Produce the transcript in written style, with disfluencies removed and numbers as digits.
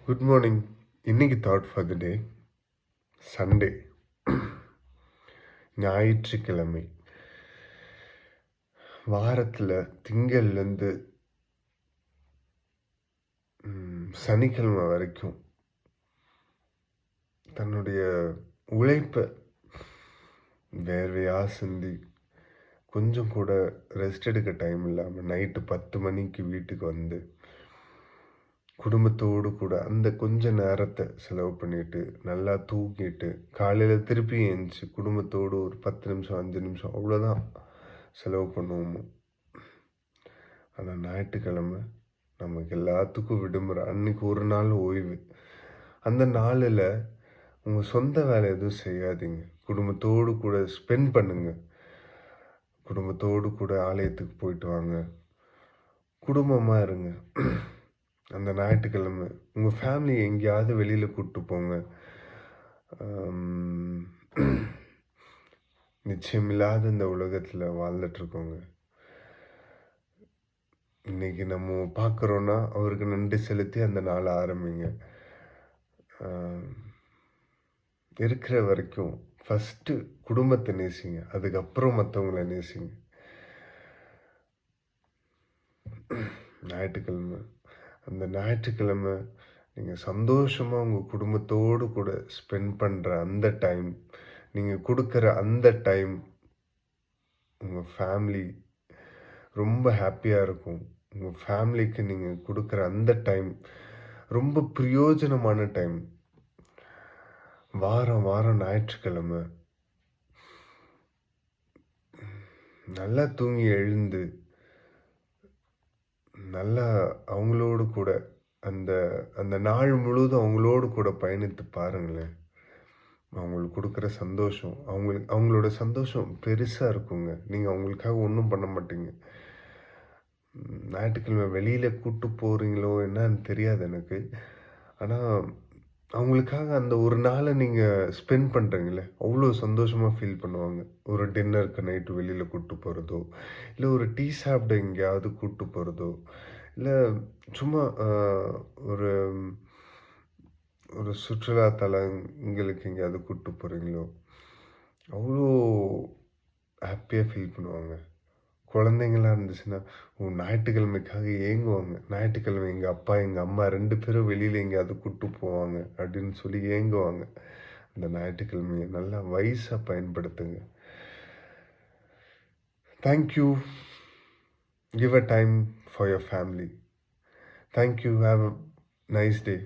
Good morning. இன்னைக்கு thought for the day Sunday, ஞாயிற்றுக்கிழமை. வாரத்தில் திங்கள்லேருந்து சனிக்கிழமை வரைக்கும் தன்னுடைய உழைப்பை வேர்வையாக சிந்தி கொஞ்சம் கூட ரெஸ்ட் எடுக்க டைம் இல்லாமல் நைட்டு 10 மணிக்கு வீட்டுக்கு வந்து குடும்பத்தோடு கூட அந்த கொஞ்ச நேரத்தை செலவு பண்ணிட்டு நல்லா தூங்கிட்டு காலையில் திருப்பி எழுந்துச்சு குடும்பத்தோடு ஒரு 10 நிமிஷம் 5 நிமிஷம் அவ்வளோதான் செலவு பண்ணுவோமோ. ஆனால் ஞாயிற்றுக்கிழமை நமக்கு எல்லாத்துக்கும் விடுமுறை, அன்னைக்கு ஒரு நாள் ஓய்வு. அந்த நாளில் உங்கள் சொந்த வேலை எதுவும் செய்யாதீங்க, குடும்பத்தோடு கூட ஸ்பெண்ட் பண்ணுங்க. குடும்பத்தோடு கூட ஆலயத்துக்கு போயிட்டு வாங்க, குடும்பமாக இருங்க. அந்த ஞாயிற்றுக்கிழமை உங்கள் ஃபேமிலி எங்கேயாவது வெளியில் கூப்பிட்டு போங்க. நிச்சயமில்லாத இந்த உலகத்தில் வாழ்ந்துட்டுருக்கோங்க. இன்னைக்கு நம்ம பார்க்குறோன்னா அவருக்கு நன்றி செலுத்தி அந்த நாளை ஆரம்பிங்க. இருக்கிற வரைக்கும் ஃபஸ்ட்டு குடும்பத்தை நேசிங்க, அதுக்கப்புறம் மற்றவங்களை நேசிங்க. ஞாயிற்றுக்கிழமை, அந்த ஞாயிற்றுக்கிழமை நீங்கள் சந்தோஷமாக உங்கள் குடும்பத்தோடு கூட ஸ்பெண்ட் பண்ணுற அந்த டைம், நீங்கள் கொடுக்குற அந்த டைம் உங்கள் ஃபேமிலி ரொம்ப ஹாப்பியாக இருக்கும். உங்கள் ஃபேமிலிக்கு நீங்கள் கொடுக்குற அந்த டைம் ரொம்ப பிரயோஜனமான டைம். வாரம் வாரம் ஞாயிற்றுக்கிழமை நல்லா தூங்கி எழுந்து நல்லா அவங்களோடு கூட அந்த அந்த நாள் முழுவதும் அவங்களோடு கூட பயணித்து பாருங்களேன். அவங்களுக்கு கொடுக்குற சந்தோஷம், அவங்களோட சந்தோஷம் பெருசாக இருக்குங்க. நீங்கள் அவங்களுக்காக ஒன்றும் பண்ண மாட்டீங்க. ஞாயிற்றுக்கிழமை வெளியில் கூப்பிட்டு போகிறீங்களோ என்னன்னு தெரியாது எனக்கு, ஆனால் அவங்களுக்காக அந்த ஒரு நாளை நீங்கள் ஸ்பெண்ட் பண்ணுறீங்களே அவ்வளோ சந்தோஷமாக ஃபீல் பண்ணுவாங்க. ஒரு டின்னருக்கு நைட்டு வெளியில் கூப்பிட்டு போகிறதோ, இல்லை ஒரு டீ சாப்பிட எங்கேயாவது கூப்பிட்டு போகிறதோ, இல்லை சும்மா ஒரு ஒரு சுற்றுலா தலங்களுக்கு எங்கேயாவது கூப்பிட்டு போகிறீங்களோ அவ்வளோ ஹாப்பியாக ஃபீல் பண்ணுவாங்க. குழந்தைங்களாக இருந்துச்சுன்னா ஞாயிற்றுக்கிழமைக்காக ஏங்குவாங்க. ஞாயிற்றுக்கிழமை எங்கள் அப்பா எங்கள் அம்மா 2 பேரும் வெளியில் எங்கேயாவது கூப்பிட்டு போவாங்க அப்படின்னு சொல்லி ஏங்குவாங்க. அந்த ஞாயிற்றுக்கிழமையை நல்லா வயசாக பயன்படுத்துங்க. Thank you. Give a time for your family. Thank you. Have a nice day.